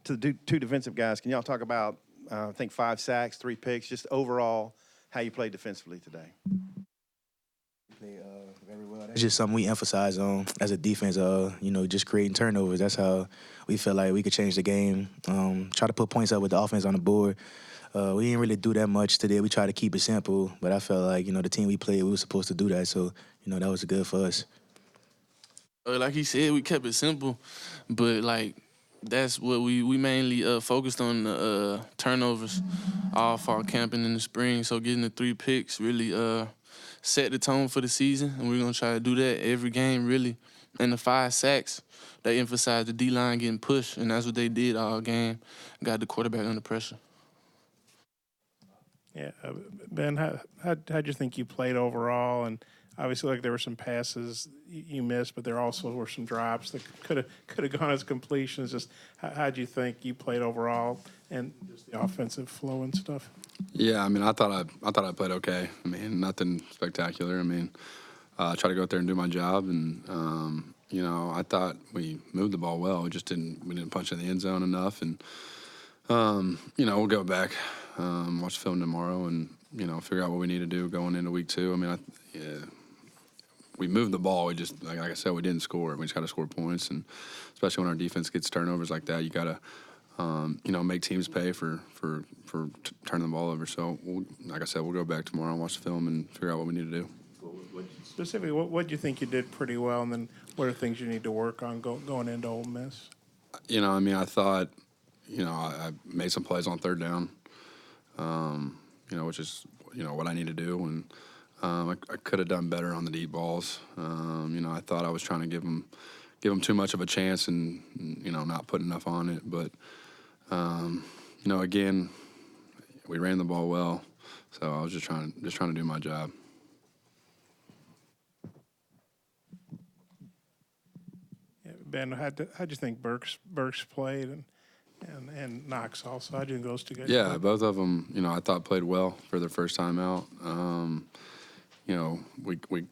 To the two defensive guys, can y'all talk about, I think 5 sacks, 3 picks, just overall how you played defensively today? Play very well. That's just something we emphasize on as a defense. Just creating turnovers. That's how we feel like we could change the game. Try to put points up with the offense on the board. We didn't really do that much today. We tried to keep it simple, but I felt like the team we played, we were supposed to do that. So that was good for us. Like he said, we kept it simple, but that's what we mainly focused on, the turnovers all fall camping in the spring. So getting the 3 picks really set the tone for the season, and we're going to try to do that every game, really. And the 5 sacks, they emphasized the D-line getting pushed, and that's what they did all game, got the quarterback under pressure. Yeah, Ben, how'd you think you played overall? And obviously, there were some passes you missed, but there also were some drops that could have gone as completions. Just how'd you think you played overall, and just the offensive flow and stuff? Yeah, I thought I played okay. Nothing spectacular. I tried to go out there and do my job, and I thought we moved the ball well. We didn't punch in the end zone enough, and we'll go back, watch the film tomorrow, and figure out what we need to do going into week 2. We moved the ball. We just, like I said, we didn't score. We just got to score points, and especially when our defense gets turnovers like that, you got to, make teams pay for turning the ball over. So, like I said, we'll go back tomorrow and watch the film and figure out what we need to do. Specifically, what do you think you did pretty well, and then what are things you need to work on going into Ole Miss? I thought, I made some plays on third down, which is, what I need to do, and I could have done better on the deep balls. I thought I was trying to give them too much of a chance and not put enough on it. But again, we ran the ball well, so I was just trying to do my job. Yeah, Ben, how'd you think Burks played and Knox also? How do you think those two guys? Yeah, play? both of them, I thought played well for their first time out.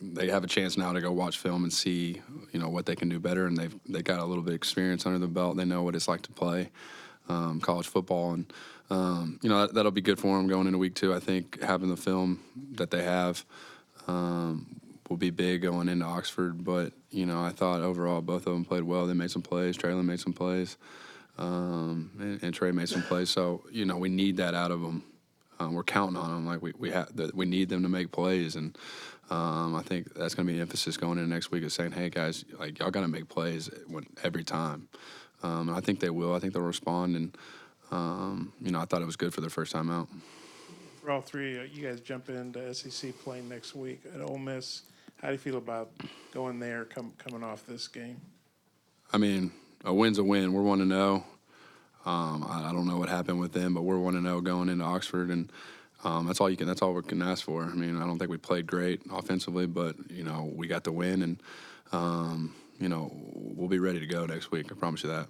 They have a chance now to go watch film and see, what they can do better, and they got a little bit of experience under the belt. They know what it's like to play college football, and that'll be good for them going into week 2. I think having the film that they have will be big going into Oxford. But I thought overall both of them played well. They made some plays. Traylon made some plays, and Trey made some plays. So we need that out of them. We're counting on them. We need them to make plays, and I think that's going to be an emphasis going into next week of saying, hey guys, y'all got to make plays every time. And I think they will. I think they'll respond, and I thought it was good for their first time out. For all three, you guys jump into SEC play next week at Ole Miss. How do you feel about going there, coming off this game? A win's a win. We're 1-0. I don't know what happened with them, but we're 1-0 going into Oxford, and that's all we can ask for. I don't think we played great offensively, but we got the win, and we'll be ready to go next week. I promise you that.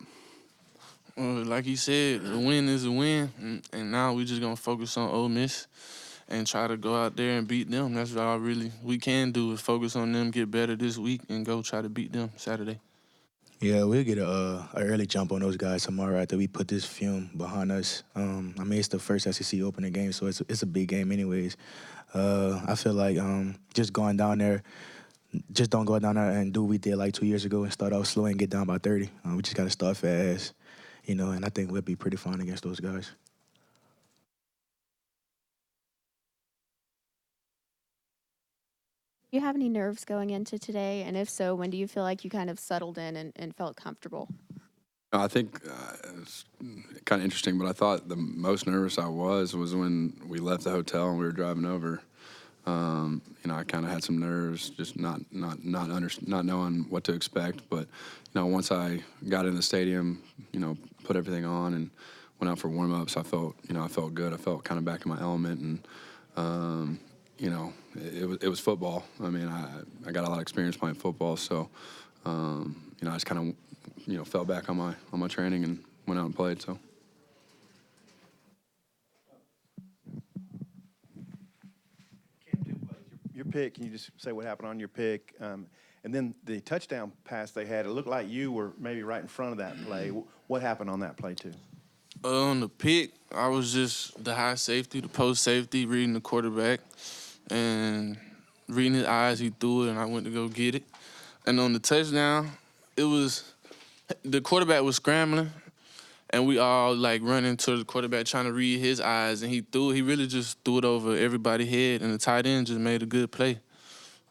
Like he said, a win is a win, and now we're just gonna focus on Ole Miss and try to go out there and beat them. That's all we can do is focus on them, get better this week, and go try to beat them Saturday. Yeah, we'll get an early jump on those guys tomorrow after we put this film behind us. It's the first SEC opening game, so it's a big game anyways. I feel like just going down there, just don't go down there and do what we did 2 years ago and start off slow and get down by 30. We just got to start fast, and I think we'll be pretty fine against those guys. Do you have any nerves going into today? And if so, when do you feel like you kind of settled in and felt comfortable? I think it's kind of interesting, but I thought the most nervous I was when we left the hotel and we were driving over. I kind of had some nerves, just not knowing what to expect. But once I got in the stadium, put everything on and went out for warm-ups, I felt good. I felt kind of back in my element, and it was football. I got a lot of experience playing football, so I just kind of fell back on my training and went out and played. So. Your pick, can you just say what happened on your pick? And then the touchdown pass they had, it looked like you were maybe right in front of that play. What happened on that play too? On the pick, I was just the high safety, the post safety, reading the quarterback, and reading his eyes. He threw it, and I went to go get it. And on the touchdown, it was the quarterback was scrambling, and we all like running to the quarterback trying to read his eyes, and he threw it. He really just threw it over everybody's head, and the tight end just made a good play.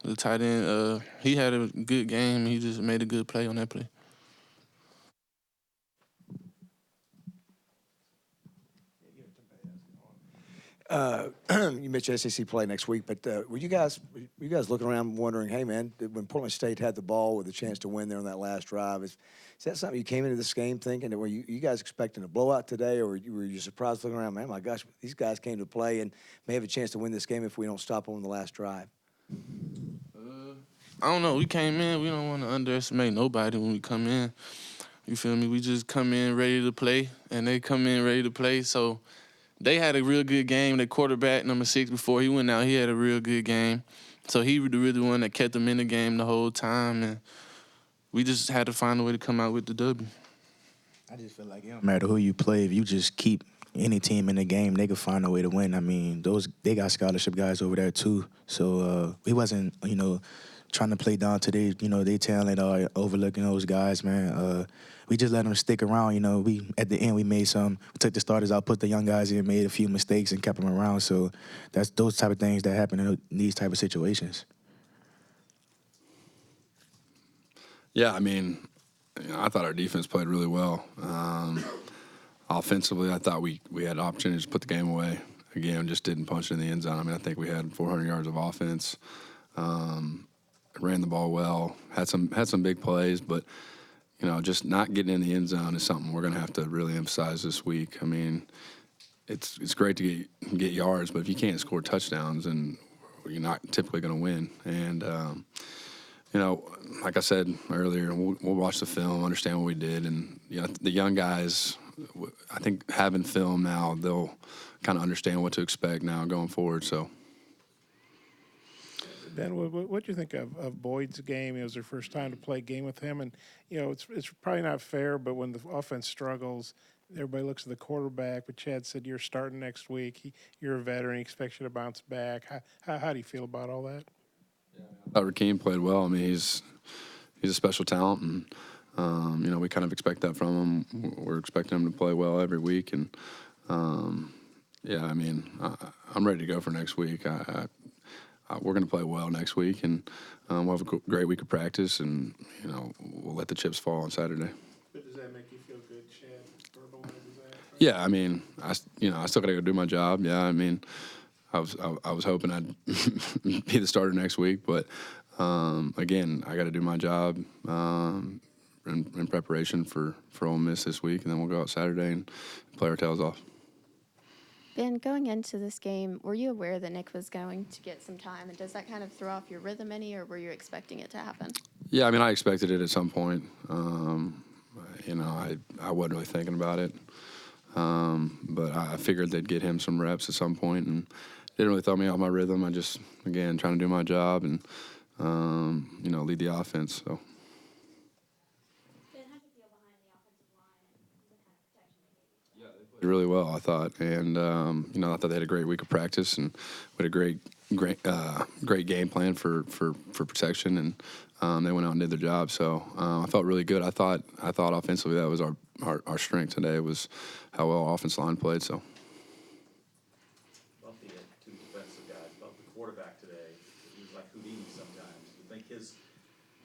The tight end, he had a good game. He just made a good play on that play. You mentioned SEC play next week, but were you guys looking around wondering, hey man, when Portland State had the ball with a chance to win there on that last drive, is that something you came into this game thinking? Were you guys expecting a blowout today, or were you surprised looking around, man, my gosh, these guys came to play and may have a chance to win this game if we don't stop them on the last drive? I don't know. We came in. We don't want to underestimate nobody when we come in. You feel me? We just come in ready to play, and they come in ready to play. So they had a real good game. The quarterback, number 6, before he went out, he had a real good game. So he was the really one that kept them in the game the whole time, and we just had to find a way to come out with the W. I just feel like it don't matter who you play, if you just keep any team in the game, they could find a way to win. I mean, they got scholarship guys over there too. So we wasn't, trying to play down to their talent or overlooking those guys, man. We just let them stick around. We at the end we took the starters out, put the young guys in, made a few mistakes and kept them around. So that's those type of things that happen in these type of situations. Yeah, I mean, I thought our defense played really well. Offensively, I thought we had opportunities to put the game away. Again, just didn't punch it in the end zone. I mean, I think we had 400 yards of offense. Ran the ball well. Had some big plays, but just not getting in the end zone is something we're going to have to really emphasize this week. I mean, it's great to get yards, but if you can't score touchdowns, then you're not typically going to win. And like I said earlier, we'll watch the film, understand what we did, and the young guys, I think having film now, they'll kind of understand what to expect now going forward. So. Ben, what do you think of Boyd's game? It was their first time to play a game with him, and it's probably not fair, but when the offense struggles, everybody looks at the quarterback. But Chad said you're starting next week. You're a veteran. He expects you to bounce back. How do you feel about all that? I thought Rakeem played well. I mean, he's a special talent, and we kind of expect that from him. We're expecting him to play well every week, and I mean, I'm ready to go for next week. We're going to play well next week, and we'll have a great week of practice, and we'll let the chips fall on Saturday. But does that make you feel good, Chad? Verbalizes that? Yeah, I mean, I still got to go do my job. Yeah, I mean, I was hoping I'd be the starter next week, but again, I got to do my job in preparation for Ole Miss this week, and then we'll go out Saturday and play our tails off. Ben, going into this game, were you aware that Nick was going to get some time? And does that kind of throw off your rhythm any, or were you expecting it to happen? Yeah, I mean, I expected it at some point. I wasn't really thinking about it. But I figured they'd get him some reps at some point, and it didn't really throw me off my rhythm. I just, again, trying to do my job and, lead the offense. So. Really well, I thought, and I thought they had a great week of practice, and we had a great game plan for protection, and they went out and did their job. So I felt really good. I thought offensively that was our strength today, was how well our offensive line played. So. About the two defensive guys, about the quarterback today, he was like Houdini sometimes. Do you think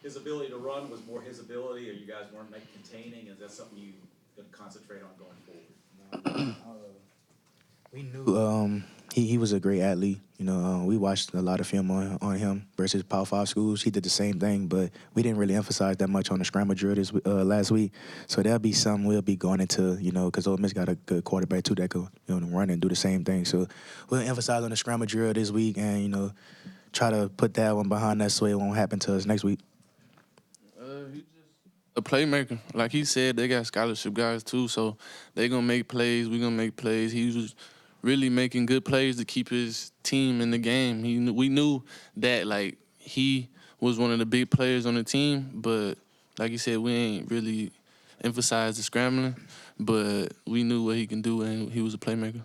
his ability to run was more his ability, or you guys weren't containing? Is that something you going to concentrate on going forward? We knew he was a great athlete. We watched a lot of film on him versus Power 5 schools. He did the same thing, but we didn't really emphasize that much on the scramble drill last week. So that'll be something we'll be going into, because Ole Miss got a good quarterback too that could run and do the same thing. So we'll emphasize on the scramble drill this week and try to put that one behind us so it won't happen to us next week. He's just a playmaker. Like he said, they got scholarship guys too, so they gonna make plays. We gonna make plays. He was really making good plays to keep his team in the game. We knew that he was one of the big players on the team, but like you said, we ain't really emphasized the scrambling, but we knew what he can do, and he was a playmaker.